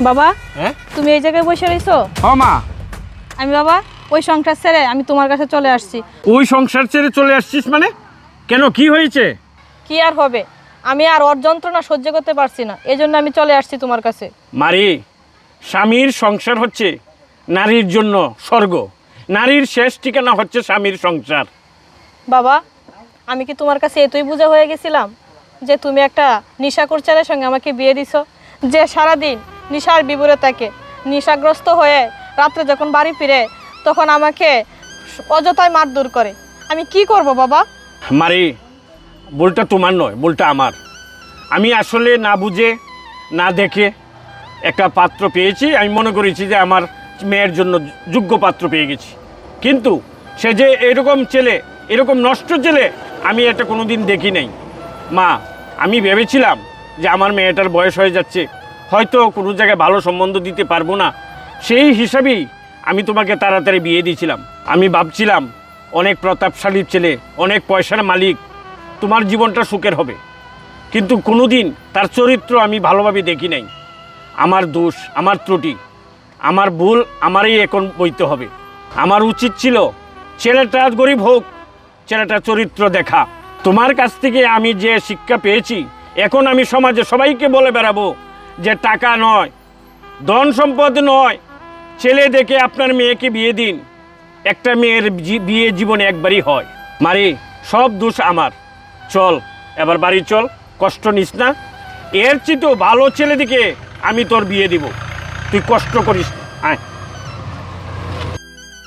বাবা, হ্যাঁ তুমি এই জায়গায় বসে রইছো? ও মা, আমি বাবা ওই সংসার ছেড়ে আমি তোমার কাছে চলে আসছি। ওই সংসার ছেড়ে চলে আসছিস মানে? কেন, কি হয়েছে? কি আর হবে, আমি আর ওর যন্ত্রণা সহ্য করতে পারছি না, এজন্য আমি চলে আসছি তোমার কাছে। মারি, স্বামীর সংসার হচ্ছে নারীর জন্য স্বর্গ। নারীর শেষ ঠিকানা হচ্ছে স্বামীর সংসার। বাবা, আমি কি তোমার কাছে এতই বোঝা হয়ে গেছিলাম যে তুমি একটা নেশাখোর ছেলের সঙ্গে আমাকে বিয়ে দিছো, যে সারাদিন নেশার বিবরে থাকে, নেশাগ্রস্ত হয়ে রাত্রে যখন বাড়ি ফিরে তখন আমাকে অযথায় মারধর করে? আমি কি করব বাবা? মারি, ভুলটা তোমার নয়, ভুলটা আমার। আমি আসলে না বুঝে না দেখে একটা পাত্র পেয়েছি। আমি মনে করেছি যে আমার মেয়ের জন্য যোগ্য পাত্র পেয়ে গেছি, কিন্তু সে যে এরকম ছেলে, এরকম নষ্ট ছেলে আমি এটা কোনো দিন দেখি নাই। মা, আমি ভেবেছিলাম যে আমার মেয়েটার বয়স হয়ে যাচ্ছে, হয়তো কোনো জায়গায় ভালো সম্বন্ধ দিতে পারবো না, সেই হিসাবেই আমি তোমাকে তাড়াতাড়ি বিয়ে দিয়েছিলাম। আমি ভাবছিলাম অনেক প্রতাপশালী ছেলে, অনেক পয়সার মালিক, তোমার জীবনটা সুখের হবে, কিন্তু কোনো দিন তার চরিত্র আমি ভালোভাবে দেখি নাই। আমার দোষ, আমার ত্রুটি, আমার ভুল আমারই এখন বইতে হবে। আমার উচিত ছিল ছেলেটা গরিব হোক, ছেলেটা চরিত্র দেখা। তোমার কাছ থেকে আমি যে শিক্ষা পেয়েছি, এখন আমি সমাজে সবাইকে বলে বেড়াবো যে টাকা নয়, ধন সম্পদ নয়, ছেলে দেখে আপনার মেয়েকে বিয়ে দিন। একটা মেয়ের বিয়ে জীবনে একবারই হয়। মারি, সব দোষ আমার। চল এবার বাড়ি চল, কষ্ট নিস না। এর চেয়ে তো ভালো ছেলে দিকে আমি তোর বিয়ে দিব, তুই কষ্ট করিস না। আয়।